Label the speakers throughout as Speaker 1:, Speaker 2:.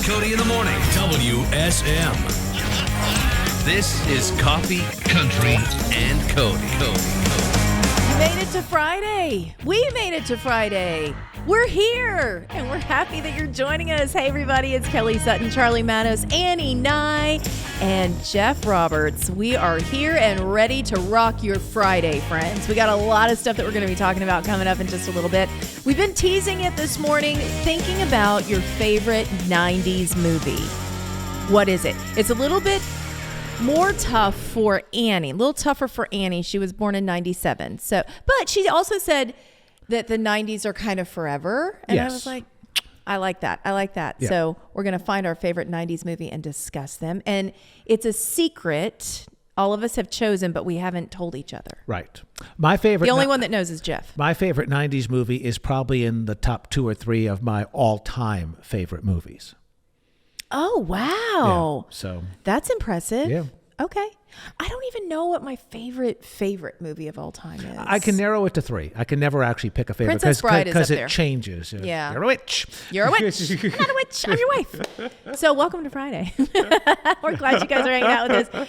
Speaker 1: Cody in the morning. WSM. This is Coffee, Country, and Cody.
Speaker 2: You made it to Friday. We made it to Friday. We're here, and we're happy that you're joining us. Hey, everybody, it's Kelly Sutton, Charlie Mattos, Annie Nye, and Jeff Roberts. We are here and ready to rock your Friday, friends. We got a lot of stuff that we're going to be talking about coming up in just a little bit. We've been teasing it this morning, thinking about your favorite 90s movie. What is it? It's a little bit more tough for Annie, a little tougher for Annie. She was born in 97. But she also said that the 90s are kind of forever. And yes. I was like, I like that. Yeah. So we're going to find our favorite 90s movie and discuss them. And it's a secret all of us have chosen, but we haven't told each other.
Speaker 3: Right. My favorite.
Speaker 2: The only one that knows is Jeff.
Speaker 3: My favorite 90s movie is probably in the top 2 or 3 of my all-time favorite movies.
Speaker 2: Oh, wow.
Speaker 3: Yeah, so
Speaker 2: that's impressive.
Speaker 3: Yeah.
Speaker 2: Okay. I don't even know what my favorite movie of all time is.
Speaker 3: I can narrow it to 3. I can never actually pick a favorite.
Speaker 2: Princess Bride is up there.
Speaker 3: Because it changes.
Speaker 2: Yeah.
Speaker 3: You're a witch.
Speaker 2: You're a witch. I'm not a witch. I'm your wife. So welcome to Friday. We're glad you guys are hanging out with us.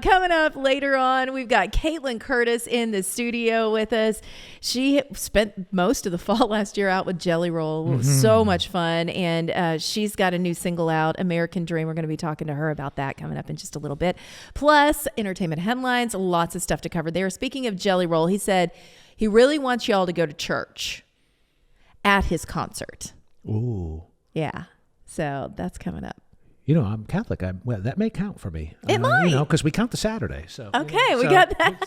Speaker 2: Coming up later on, we've got Caitlynne Curtis in the studio with us. She spent most of the fall last year out with Jelly Roll. It was so much fun. And she's got a new single out, American Dream. We're going to be talking to her about that coming up in just a little bit. Plus, entertainment headlines, lots of stuff to cover there. Speaking of Jelly Roll, he said he really wants y'all to go to church at his concert.
Speaker 3: Ooh.
Speaker 2: Yeah. So that's coming up.
Speaker 3: You know, I'm Catholic. Well, that may count for me.
Speaker 2: It might.
Speaker 3: You know, because we count the Saturday. So
Speaker 2: okay, we got that.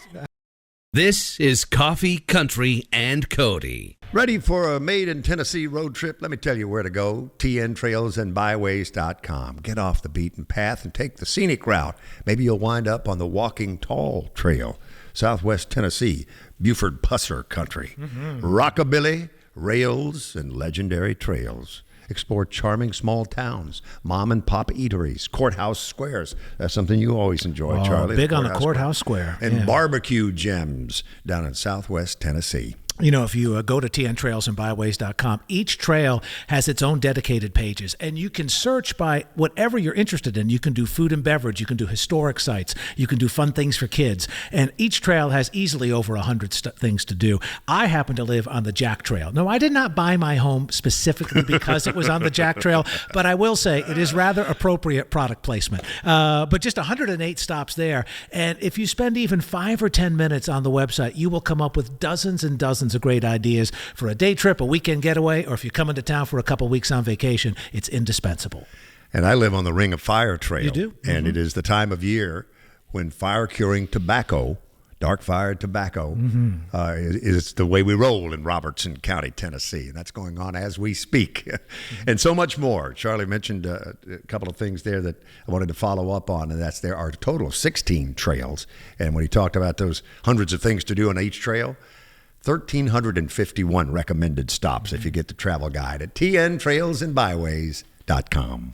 Speaker 1: This is Coffee, Country, and Cody.
Speaker 4: Ready for a Made in Tennessee road trip? Let me tell you where to go. tntrailsandbyways.com. Get off the beaten path and take the scenic route. Maybe you'll wind up on the Walking Tall Trail, Southwest Tennessee, Buford-Pusser country. Rockabilly, rails, and legendary trails. Explore charming small towns, mom and pop eateries, courthouse squares. That's something you always enjoy, Charlie.
Speaker 3: Big on the courthouse square.
Speaker 4: And barbecue gems down in Southwest Tennessee.
Speaker 3: You know, if you go to tntrailsandbyways.com, each trail has its own dedicated pages, and you can search by whatever you're interested in. You can do food and beverage, you can do historic sites, you can do fun things for kids, and each trail has easily over 100 things to do. I happen to live on the Jack Trail. No, I did not buy my home specifically because it was on the Jack Trail, but I will say it is rather appropriate product placement. But just 108 stops there, and if you spend even 5 or 10 minutes on the website, you will come up with dozens and dozens of great ideas for a day trip, a weekend getaway, or if you come into town for a couple weeks on vacation. It's indispensable.
Speaker 4: And I live on the Ring of Fire Trail.
Speaker 3: You do?
Speaker 4: And it is the time of year when fire-curing tobacco, dark-fired tobacco, is the way we roll in Robertson County, Tennessee. And that's going on as we speak. And so much more. Charlie mentioned a couple of things there that I wanted to follow up on, and that's there are a total of 16 trails. And when he talked about those hundreds of things to do on each trail, 1,351 recommended stops if you get the travel guide at tntrailsandbyways.com.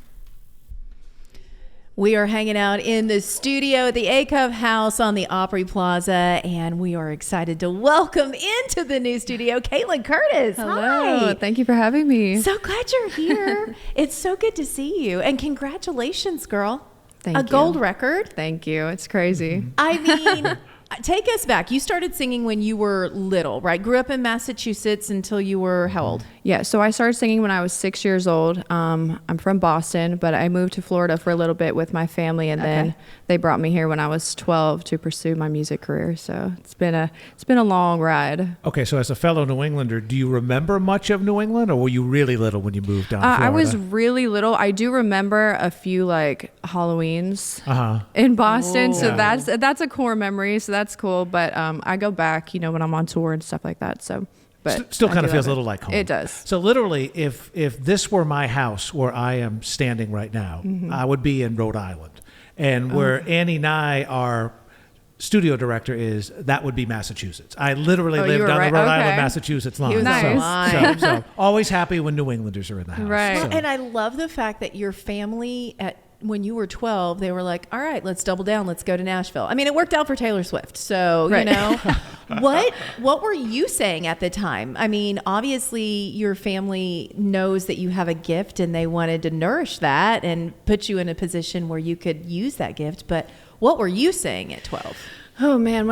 Speaker 2: We are hanging out in the studio at the A-Cup House on the Opry Plaza, and we are excited to welcome into the new studio Caitlynne Curtis.
Speaker 5: Hello.
Speaker 2: Hi.
Speaker 5: Thank you for having me.
Speaker 2: So glad you're here. It's so good to see you, and congratulations, girl.
Speaker 5: Thank you.
Speaker 2: A gold record.
Speaker 5: Thank you. It's crazy.
Speaker 2: I mean... Take us back. You started singing when you were little, right? Grew up in Massachusetts until you were how old?
Speaker 5: Yeah, so I started singing when I was 6 years old. I'm from Boston, but I moved to Florida for a little bit with my family, and then they brought me here when I was 12 to pursue my music career. So it's been a long ride.
Speaker 3: Okay, so as a fellow New Englander, do you remember much of New England, or were you really little when you moved down to Florida?
Speaker 5: I was really little. I do remember a few like Halloweens in Boston, so that's a core memory. So that's cool. But I go back, you know, when I'm on tour and stuff like that. So. But
Speaker 3: still kind of feels a little like home.
Speaker 5: It does.
Speaker 3: So literally, if this were my house where I am standing right now, I would be in Rhode Island. And where Annie Nye, our studio director, is, that would be Massachusetts. I literally lived on the Rhode Island, Massachusetts line.
Speaker 2: He was nice.
Speaker 3: So always happy when New Englanders are in the house.
Speaker 5: Right.
Speaker 2: Well, and I love the fact that your family when you were 12, they were like, all right, let's double down. Let's go to Nashville. I mean, it worked out for Taylor Swift. So,
Speaker 5: Right.
Speaker 2: you know, what were you saying at the time? I mean, obviously your family knows that you have a gift and they wanted to nourish that and put you in a position where you could use that gift. But what were you saying at 12?
Speaker 5: Oh man,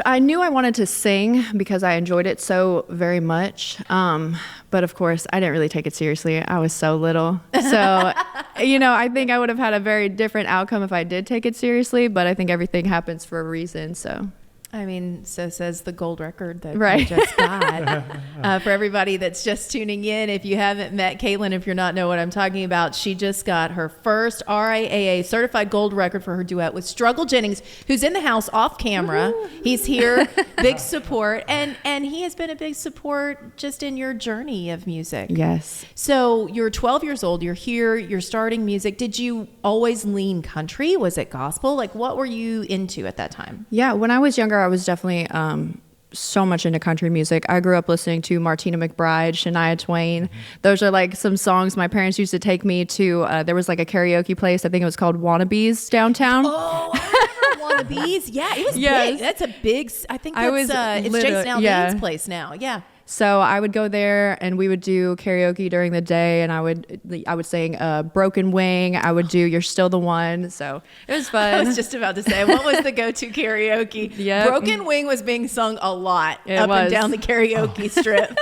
Speaker 5: I knew I wanted to sing because I enjoyed it so very much. But of course, I didn't really take it seriously. I was so little. So, you know, I think I would have had a very different outcome if I did take it seriously, but I think everything happens for a reason, so.
Speaker 2: I mean, so says the gold record that
Speaker 5: Right.
Speaker 2: you just got. For everybody that's just tuning in, if you haven't met Caitlynne, if you're not know what I'm talking about, she just got her first RIAA certified gold record for her duet with Struggle Jennings, who's in the house off camera. Woo-hoo. He's here, big support, and he has been a big support just in your journey of music.
Speaker 5: Yes.
Speaker 2: So you're 12 years old, you're here, you're starting music. Did you always lean country? Was it gospel? Like, what were you into at that time?
Speaker 5: Yeah, when I was younger, I was definitely so much into country music. I grew up listening to Martina McBride, Shania Twain. Those are like some songs my parents used to take me to. There was like a karaoke place. I think it was called Wannabes downtown.
Speaker 2: Oh, I remember Wannabes. Yeah, it was big. That's a big, I think that's, it's Jason Aldean's place now. Yeah.
Speaker 5: So I would go there and we would do karaoke during the day, and I would sing Broken Wing. I would do You're Still the One. So it was fun.
Speaker 2: I was just about to say, what was the go-to karaoke?
Speaker 5: Yep.
Speaker 2: Broken Wing was being sung a lot
Speaker 5: And
Speaker 2: down the karaoke strip.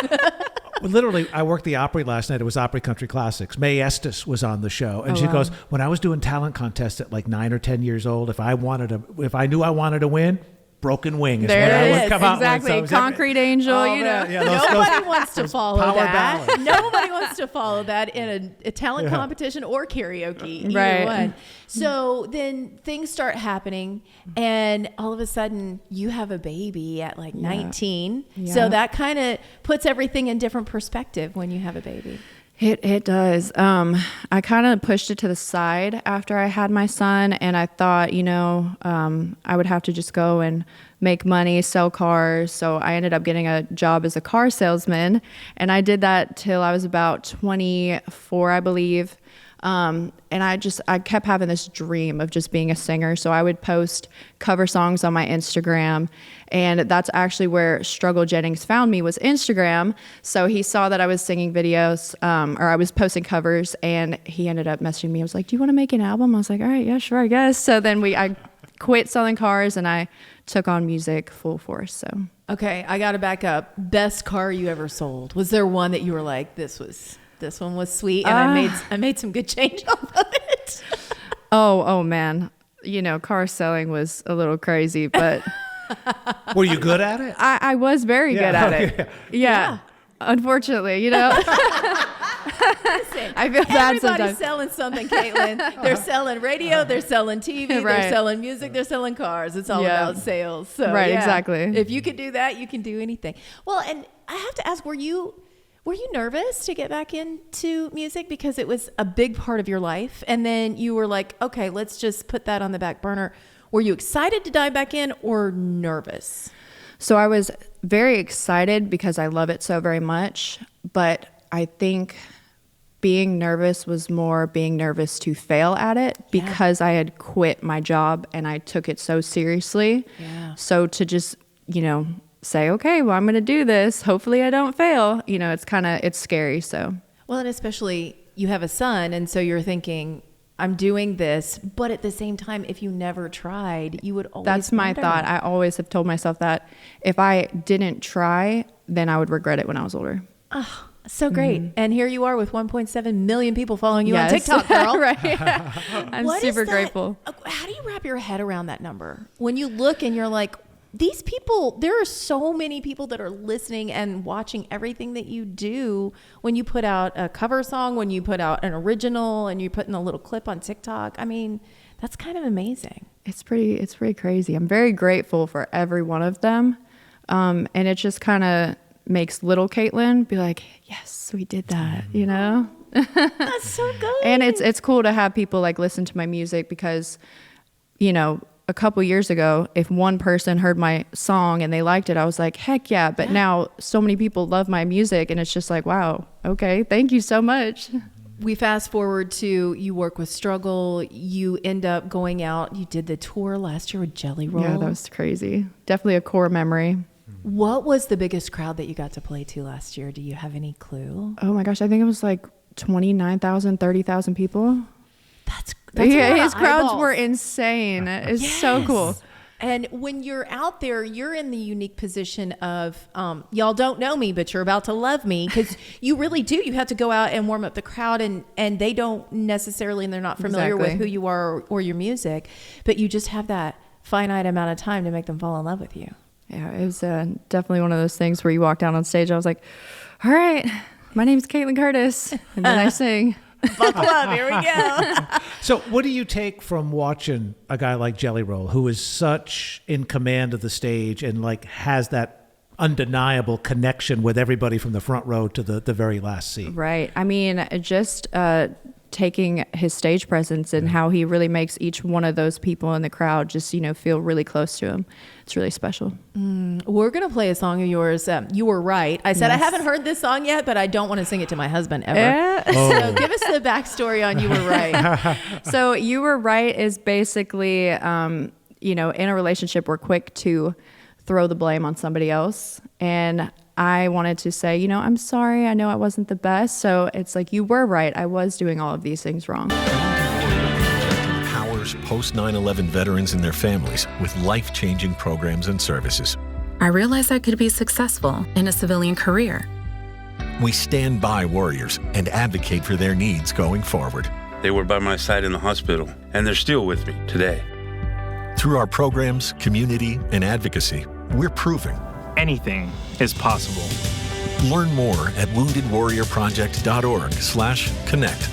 Speaker 3: Well, literally, I worked the Opry last night. It was Opry Country Classics. Mae Estes was on the show, and she goes, "When I was doing talent contests at like 9 or 10 years old, if I knew I wanted to win, Broken Wing is
Speaker 5: there
Speaker 3: what
Speaker 5: it
Speaker 3: I
Speaker 5: is.
Speaker 3: would come out with."
Speaker 5: Exactly. Concrete Angel, you know.
Speaker 3: Yeah,
Speaker 2: Nobody wants to follow
Speaker 3: power
Speaker 2: that.
Speaker 3: ballads.
Speaker 2: Nobody wants to follow that in a talent competition or karaoke. Either
Speaker 5: Right.
Speaker 2: one. So then things start happening, and all of a sudden you have a baby at like 19.
Speaker 5: Yeah.
Speaker 2: So that kind of puts everything in different perspective when you have a baby.
Speaker 5: It does. I kind of pushed it to the side after I had my son, and I thought, you know, I would have to just go and make money, sell cars. So I ended up getting a job as a car salesman, and I did that till I was about 24, I believe. And I kept having this dream of just being a singer. So I would post cover songs on my Instagram, and that's actually where Struggle Jennings found me, was Instagram. So he saw that I was singing videos, or I was posting covers, and he ended up messaging me. I was like, "Do you want to make an album?" I was like, "All right, yeah, sure, I guess." So then I quit selling cars and I took on music full force. So.
Speaker 2: Okay, I got to back up. Best car you ever sold? Was there one that you were like, this one was sweet, and I made some good change off of it?
Speaker 5: Oh man, you know, car selling was a little crazy, but
Speaker 3: Were you good at it?
Speaker 5: I was very good at it. Yeah. Unfortunately, you know.
Speaker 2: Listen,
Speaker 5: I feel bad
Speaker 2: everybody's
Speaker 5: sometimes.
Speaker 2: selling something, Caitlynne. They're selling radio, they're selling TV, they're
Speaker 5: Right.
Speaker 2: selling music, they're selling cars. It's all
Speaker 5: Yeah.
Speaker 2: about sales. So,
Speaker 5: Right,
Speaker 2: yeah,
Speaker 5: exactly.
Speaker 2: If you can do that, you can do anything. Well, and I have to ask, were you nervous to get back into music because it was a big part of your life, and then you were like, okay, let's just put that on the back burner? Were you excited to dive back in or nervous?
Speaker 5: So I was very excited because I love it so very much, but I think being nervous was more being nervous to fail at it because I had quit my job and I took it so seriously.
Speaker 2: Yeah.
Speaker 5: So to just, you know, say, okay, well, I'm going to do this. Hopefully I don't fail. You know, it's scary. So.
Speaker 2: Well, and especially you have a son, and so you're thinking, I'm doing this, but at the same time, if you never tried, you would always
Speaker 5: That's my
Speaker 2: wonder.
Speaker 5: thought. I always have told myself that if I didn't try, then I would regret it when I was older.
Speaker 2: Oh, so great. And here you are with 1.7 million people following you
Speaker 5: Yes.
Speaker 2: on TikTok, girl.
Speaker 5: Right. I'm
Speaker 2: What is
Speaker 5: super
Speaker 2: that?
Speaker 5: grateful.
Speaker 2: How do you wrap your head around that number? When you look and you're like, these people, there are so many people that are listening and watching everything that you do. When you put out a cover song, when you put out an original, and you put in a little clip on TikTok, I mean, that's kind of amazing.
Speaker 5: It's pretty crazy. I'm very grateful for every one of them. And it just kind of makes little Caitlynne be like, yes, we did that, you know?
Speaker 2: That's so good.
Speaker 5: And it's cool to have people like listen to my music because, you know, a couple years ago, if one person heard my song and they liked it, I was like, heck yeah. But now so many people love my music and it's just like, wow, okay, thank you so much.
Speaker 2: We fast forward to you work with Struggle. You end up going out. You did the tour last year with Jelly Roll.
Speaker 5: Yeah, that was crazy. Definitely a core memory.
Speaker 2: What was the biggest crowd that you got to play to last year? Do you have any clue?
Speaker 5: Oh my gosh, I think it was like 29,000, 30,000 people.
Speaker 2: That's
Speaker 5: yeah, his crowds were insane. It's so cool.
Speaker 2: And when you're out there, you're in the unique position of, y'all don't know me, but you're about to love me, because you really do. You have to go out and warm up the crowd, and they don't necessarily, and they're not familiar with who you are or your music, but you just have that finite amount of time to make them fall in love with you.
Speaker 5: Yeah, it was definitely one of those things where you walk down on stage. I was like, all right, my name's Caitlynne Curtis. And then I sing.
Speaker 2: Buckle up, here we go.
Speaker 3: So what do you take from watching a guy like Jelly Roll, who is such in command of the stage and like has that undeniable connection with everybody from the front row to the very last seat?
Speaker 5: Right. I mean, just taking his stage presence and how he really makes each one of those people in the crowd just, feel really close to him. It's really special.
Speaker 2: We're going to play a song of yours. You Were Right. I said, yes. I haven't heard this song yet, but I don't want to sing it to my husband ever. So give us the backstory on You Were Right.
Speaker 5: So You Were Right is basically, in a relationship, we're quick to throw the blame on somebody else. And I wanted to say, I'm sorry. I know I wasn't the best. So it's like, you were right. I was doing all of these things wrong.
Speaker 6: Powers post 9/11 veterans and their families with life-changing programs and services.
Speaker 7: I realized I could be successful in a civilian career.
Speaker 6: We stand by warriors and advocate for their needs going forward.
Speaker 8: They were by my side in the hospital, and they're still with me today.
Speaker 6: Through our programs, community, and advocacy, we're proving
Speaker 9: anything is possible.
Speaker 6: Learn more at woundedwarriorproject.org/connect.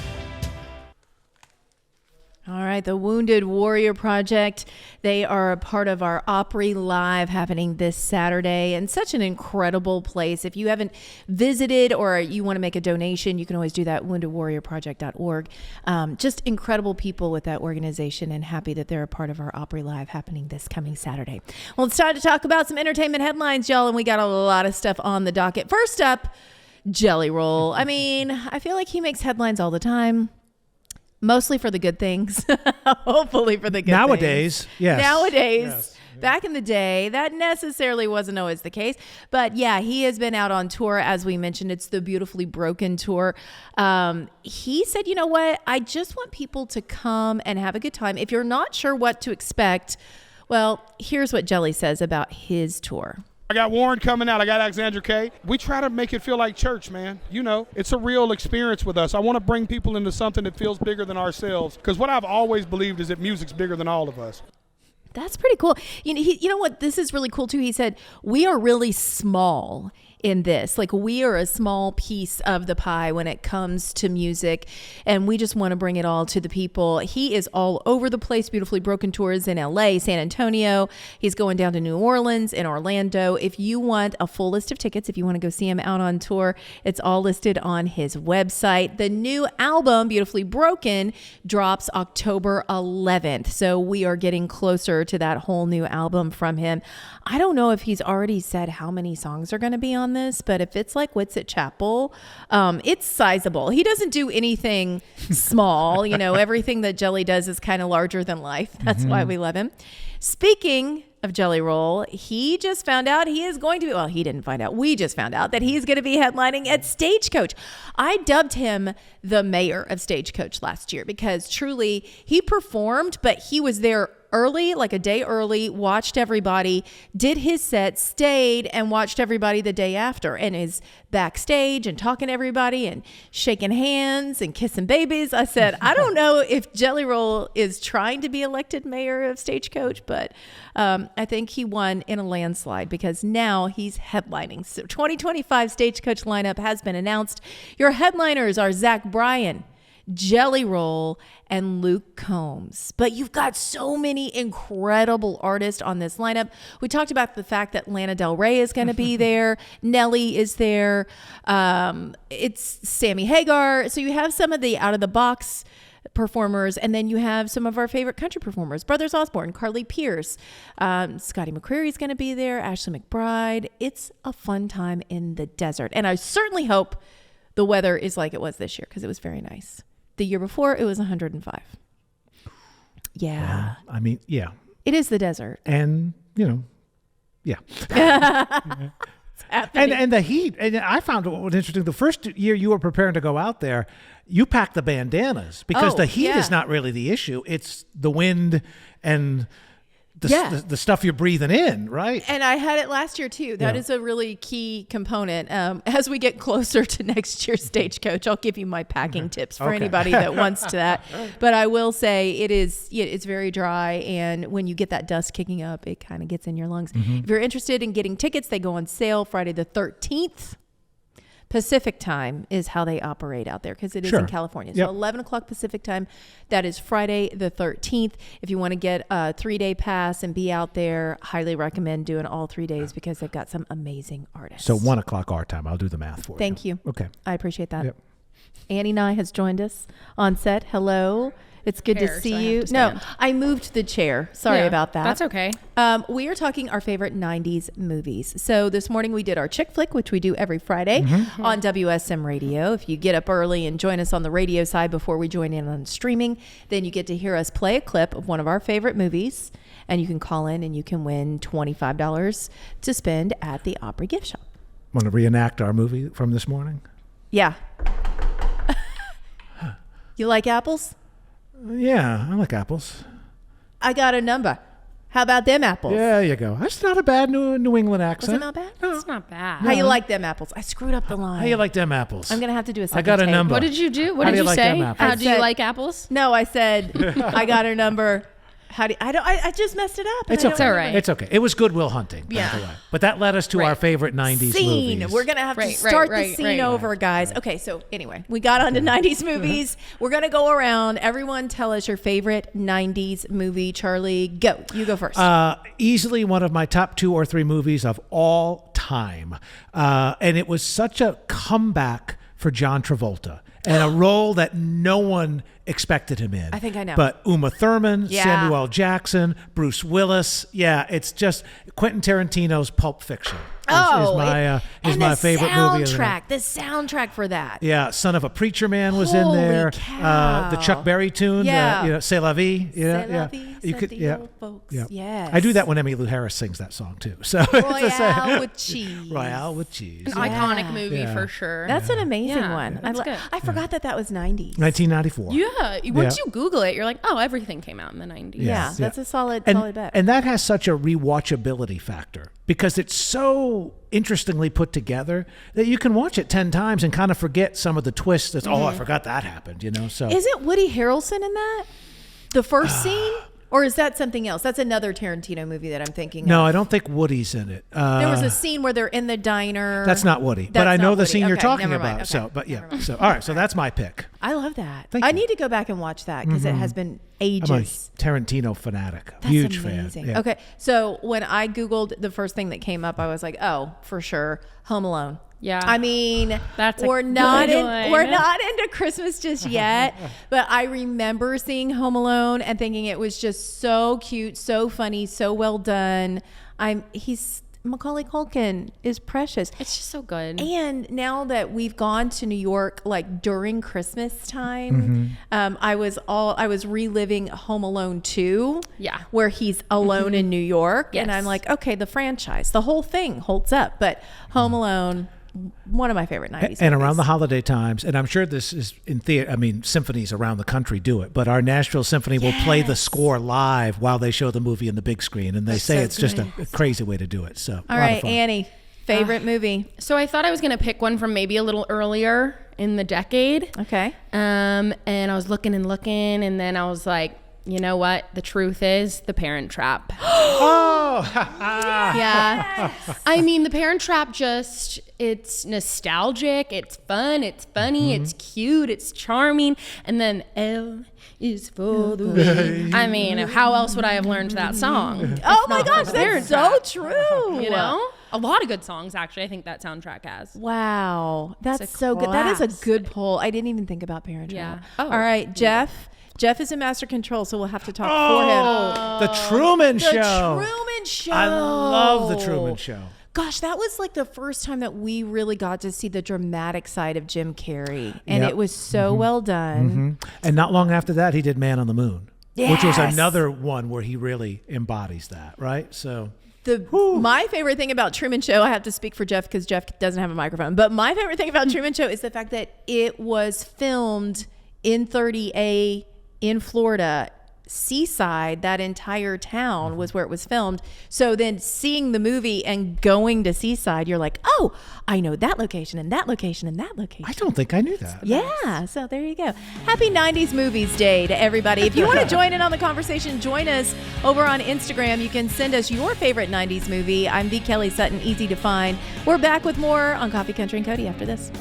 Speaker 2: All right, the Wounded Warrior Project. They are a part of our Opry Live happening this Saturday, and such an incredible place. If you haven't visited or you want to make a donation, you can always do that, woundedwarriorproject.org. Just incredible people with that organization, and happy that they're a part of our Opry Live happening this coming Saturday. Well, it's time to talk about some entertainment headlines, y'all, and we got a lot of stuff on the docket. First up, Jelly Roll. I mean, I feel like he makes headlines all the time. Mostly for the good things. Hopefully for the good
Speaker 3: Nowadays,
Speaker 2: things.
Speaker 3: yes.
Speaker 2: Nowadays.
Speaker 3: Yes.
Speaker 2: Back in the day, that necessarily wasn't always the case. But yeah, he has been out on tour. As we mentioned, it's the Beautifully Broken tour. He said, you know what? I just want people to come and have a good time. If you're not sure what to expect, well, here's what Jelly says about his tour.
Speaker 10: I got Warren coming out. I got Alexandra K. We try to make it feel like church, man. It's a real experience with us. I want to bring people into something that feels bigger than ourselves. Because what I've always believed is that music's bigger than all of us.
Speaker 2: That's pretty cool. You know what? This is really cool, too. He said, we are really small in this. Like, we are a small piece of the pie when it comes to music, and we just want to bring it all to the people. He is all over the place. Beautifully Broken tours in LA, San Antonio. He's going down to New Orleans and Orlando. If you want a full list of tickets, if you want to go see him out on tour, it's all listed on his website. The new album, Beautifully Broken, drops October 11th. So we are getting closer to that whole new album from him. I don't know if he's already said how many songs are going to be on this, but if it's like Wits at Chapel, it's sizable. He doesn't do anything small. Everything that Jelly does is kind of larger than life. That's why we love him. Speaking of Jelly Roll, he just found out he is going to be, well, he didn't find out. We just found out that he's going to be headlining at Stagecoach. I dubbed him the mayor of Stagecoach last year because truly he performed, but he was there early, like a day early, watched everybody, did his set, stayed, and watched everybody the day after, and is backstage and talking to everybody and shaking hands and kissing babies. I said, I don't know if Jelly Roll is trying to be elected mayor of Stagecoach, but I think he won in a landslide because now he's headlining. So 2025 Stagecoach lineup has been announced. Your headliners are Zach Bryan, Jelly Roll, and Luke Combs. But you've got so many incredible artists on this lineup. We talked about the fact that Lana Del Rey is going to be there. Nelly is there. It's Sammy Hagar. So you have some of the out-of-the-box performers, and then you have some of our favorite country performers, Brothers Osborne, Carly Pierce, Scotty McCreery is going to be there, Ashley McBride. It's a fun time in the desert. And I certainly hope the weather is like it was this year because it was very nice. The year before, it was 105. Yeah.
Speaker 3: I mean, yeah.
Speaker 2: It is the desert.
Speaker 3: And, yeah. and the heat. And I found what was interesting. The first year you were preparing to go out there, you packed the bandanas because the heat is not really the issue. It's the wind and the stuff you're breathing in, right?
Speaker 2: And I had it last year too. That is a really key component. As we get closer to next year's Stagecoach, I'll give you my packing tips for anybody that wants to that. But I will say it's very dry, and when you get that dust kicking up, it kind of gets in your lungs. If you're interested in getting tickets, they go on sale Friday the 13th. Pacific time is how they operate out there because it is in California. So 11 o'clock Pacific time, that is Friday the 13th. If you want to get a 3-day pass and be out there, highly recommend doing all 3 days because they've got some amazing artists.
Speaker 3: So 1 o'clock our time. I'll do the math for you.
Speaker 2: Thank you.
Speaker 3: Okay.
Speaker 2: I appreciate that.
Speaker 3: Yep.
Speaker 2: Annie Nye has joined us on set. Hello. It's good to see you. No, I moved the chair. Sorry about that.
Speaker 11: That's okay.
Speaker 2: We are talking our favorite 90s movies. So this morning we did our chick flick, which we do every Friday on WSM Radio. If you get up early and join us on the radio side before we join in on streaming, then you get to hear us play a clip of one of our favorite movies. And you can call in and you can win $25 to spend at the Opry gift shop.
Speaker 3: Want to reenact our movie from this morning?
Speaker 2: Yeah. You like apples?
Speaker 3: Yeah, I like apples.
Speaker 2: I got a number. How about them apples?
Speaker 3: Yeah, there you go. That's not a bad New England accent.
Speaker 2: Was it not bad?
Speaker 3: No.
Speaker 11: It's not bad.
Speaker 2: How you like them apples? I screwed up the line.
Speaker 3: How you like them apples?
Speaker 2: I'm going to have to do a second
Speaker 3: I got a
Speaker 2: take.
Speaker 3: number.
Speaker 11: What did you do? What
Speaker 3: How
Speaker 11: did
Speaker 3: do
Speaker 11: you
Speaker 3: you like
Speaker 11: say?
Speaker 3: them apples?
Speaker 11: How do you like apples?
Speaker 2: No, I said I got her number. I just messed it up.
Speaker 3: It's okay.
Speaker 11: It's all right.
Speaker 3: It's okay. It was Goodwill Hunting, by the way. But that led us to our favorite 90s
Speaker 2: scene.
Speaker 3: movies.
Speaker 2: We're going to have to start the scene over, guys. Okay, so anyway, we got on to 90s movies. We're going to go around. Everyone tell us your favorite 90s movie. Charlie, go. You go first.
Speaker 3: Easily one of my top 2 or 3 movies of all time. And it was such a comeback for John Travolta. And a role that no one expected him in.
Speaker 2: I think I know.
Speaker 3: But Uma Thurman, Samuel L. Jackson, Bruce Willis. Yeah, it's just Quentin Tarantino's Pulp Fiction. Is my favorite movie.
Speaker 2: The soundtrack for that.
Speaker 3: Yeah, Son of a Preacher Man was in there.
Speaker 2: Cow.
Speaker 3: The Chuck Berry tune. C'est la vie.
Speaker 2: You could, folks.
Speaker 3: Yeah.
Speaker 2: Yes.
Speaker 3: I do that when Emmylou Harris sings that song too. So
Speaker 2: Royale with cheese.
Speaker 3: Royale with cheese.
Speaker 11: An iconic movie for sure.
Speaker 2: That's an amazing one.
Speaker 11: That's good.
Speaker 2: I forgot that was 90s.
Speaker 3: 1994.
Speaker 11: Yeah. Once you Google it, you're like, oh, everything came out in the 90s.
Speaker 2: Yeah, that's a solid bet.
Speaker 3: And that has such a rewatchability factor because it's so interestingly put together that you can watch it 10 times and kind of forget some of the twists. That's I forgot that happened, So
Speaker 2: isn't Woody Harrelson in that? The first scene? Or is that something else? That's another Tarantino movie that I'm thinking of.
Speaker 3: No, I don't think Woody's in it.
Speaker 2: There was a scene where they're in the diner.
Speaker 3: That's not Woody, but I know the scene you're talking about.
Speaker 2: Okay,
Speaker 3: so all right, so that's my pick.
Speaker 2: I love that.
Speaker 3: Thank
Speaker 2: I
Speaker 3: you.
Speaker 2: need to go back and watch that because it has been ages.
Speaker 3: I'm a Tarantino fanatic.
Speaker 2: That's
Speaker 3: Huge
Speaker 2: amazing.
Speaker 3: fan. Yeah.
Speaker 2: Okay, so when I Googled the first thing that came up, I was like, oh, for sure, Home Alone.
Speaker 11: Yeah.
Speaker 2: I mean, we're not into Christmas just yet, but I remember seeing Home Alone and thinking it was just so cute, so funny, so well done. Macaulay Culkin is precious.
Speaker 11: It's just so good.
Speaker 2: And now that we've gone to New York, like during Christmas time, I was reliving Home Alone 2.
Speaker 11: Yeah.
Speaker 2: Where he's alone in New York.
Speaker 11: Yes.
Speaker 2: And I'm like, okay, the franchise, the whole thing holds up. But Home Alone, one of my favorite 90s
Speaker 3: And
Speaker 2: movies.
Speaker 3: around the holiday times, and I'm sure this is in theater. I mean, symphonies around the country do it, but our Nashville Symphony will play the score live while they show the movie in the big screen, and they say it's just a crazy way to do it. So,
Speaker 2: all right, Annie, favorite movie.
Speaker 11: So I thought I was going to pick one from maybe a little earlier in the decade.
Speaker 2: Okay.
Speaker 11: And I was looking, and then I was like, you know what? The truth is The Parent Trap. Yeah. I mean, The Parent Trap it's nostalgic, it's fun, it's funny, it's cute, it's charming. And then L is for the way. I mean, how else would I have learned that song?
Speaker 2: Oh my gosh, that's so true.
Speaker 11: You know? A lot of good songs, actually, I think that soundtrack has.
Speaker 2: Wow. That's so good. That is a good poll. I didn't even think about Parent Trap.
Speaker 11: Yeah.
Speaker 2: All right, Jeff. Jeff is in master control, so we'll have to talk for him.
Speaker 3: The Truman Show.
Speaker 2: The Truman Show.
Speaker 3: I love The Truman Show.
Speaker 2: Gosh, that was like the first time that we really got to see the dramatic side of Jim Carrey. And it was so well done.
Speaker 3: And not long after that, he did Man on the Moon, which was
Speaker 2: Yes.
Speaker 3: another one where he really embodies that, right? So
Speaker 2: my favorite thing about Truman Show, I have to speak for Jeff because Jeff doesn't have a microphone, but my favorite thing about Truman Show is the fact that it was filmed in 30A in Florida. Seaside, that entire town was where it was filmed. So then seeing the movie and going to Seaside, you're like, oh, I know that location and that location and that location.
Speaker 3: I don't think I knew that.
Speaker 2: Yeah, so there you go. Happy 90s Movies Day to everybody. If you want to join in on the conversation, join us over on Instagram. You can send us your favorite 90s movie. I'm the Kelly Sutton, easy to find. We're back with more on Coffee Country and Cody after this.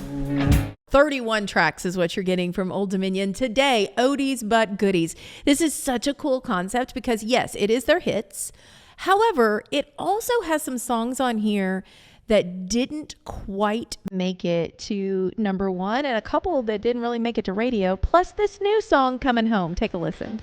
Speaker 2: 31 tracks is what you're getting from Old Dominion today. Oldies but goodies. This is such a cool concept because, yes, it is their hits. However, it also has some songs on here that didn't quite make it to number one and a couple that didn't really make it to radio, plus this new song, Coming Home. Take a listen.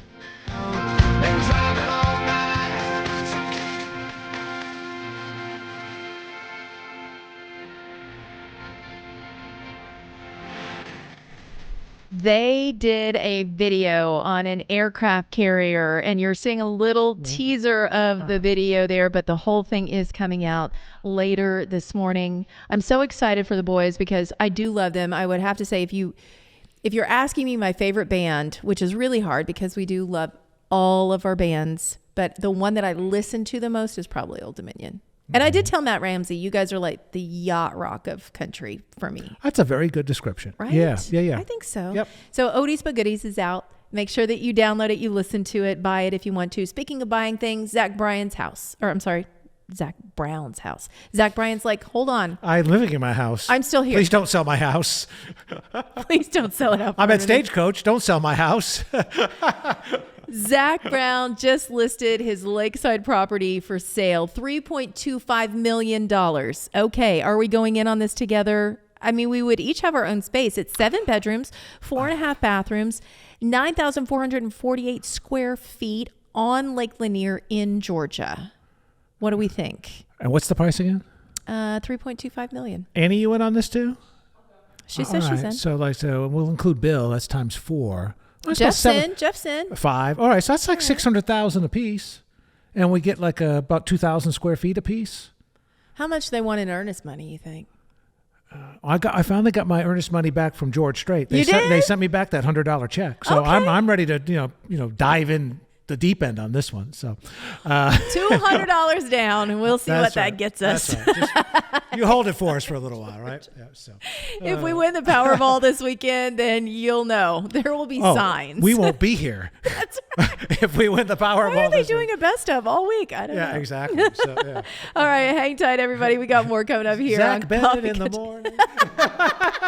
Speaker 2: They did a video on an aircraft carrier, and you're seeing a little teaser of the video there, but the whole thing is coming out later this morning. I'm so excited for the boys because I do love them. I would have to say, if you're asking me my favorite band, which is really hard because we do love all of our bands, but the one that I listen to the most is probably Old Dominion. And I did tell Matt Ramsey, you guys are like the yacht rock of country for me.
Speaker 3: That's a very good description.
Speaker 2: Right?
Speaker 3: Yeah.
Speaker 2: I think so.
Speaker 3: Yep.
Speaker 2: So Oldies but Goodies is out. Make sure that you download it, you listen to it, buy it if you want to. Speaking of buying things, Zach Bryan's house. Zach Bryan's like, hold on.
Speaker 3: I'm living in my house.
Speaker 2: I'm still here.
Speaker 3: Please don't sell my house.
Speaker 2: Please don't sell it out.
Speaker 3: I'm at Stagecoach. Don't sell my house.
Speaker 2: Zach Brown just listed his lakeside property for sale, $3.25 million. Okay, are we going in on this together? I mean, we would each have our own space. It's 7 bedrooms, 4.5 bathrooms, 9,448 square feet on Lake Lanier in Georgia. What do we think?
Speaker 3: And what's the price again?
Speaker 2: $3.25 million.
Speaker 3: Annie, you in on this too?
Speaker 2: She says she's in.
Speaker 3: So we'll include Bill. That's times 4.
Speaker 2: Jeff's in.
Speaker 3: 5. All right, so that's like $600,000 a piece, and we get like about 2,000 square feet a piece.
Speaker 2: How much they want in earnest money, you think?
Speaker 3: I finally got my earnest money back from George Strait. They sent me back that $100 check, so
Speaker 2: okay.
Speaker 3: I'm ready to dive in the deep end on this one. So
Speaker 2: $200 down, and we'll see what that gets us.
Speaker 3: That's right. Just, you hold it for us for a little while, right? Yeah. So
Speaker 2: if we win the Powerball this weekend, then you'll know there will be signs.
Speaker 3: We won't be here.
Speaker 2: That's right.
Speaker 3: If we win the Powerball.
Speaker 2: Why are they doing a best of all week? I don't know.
Speaker 3: Yeah, exactly. So, yeah.
Speaker 2: All right, hang tight, everybody. We got more coming up here.
Speaker 3: Zach
Speaker 2: on
Speaker 3: Bennett
Speaker 2: Coffee
Speaker 3: in the
Speaker 2: Country.
Speaker 3: morning.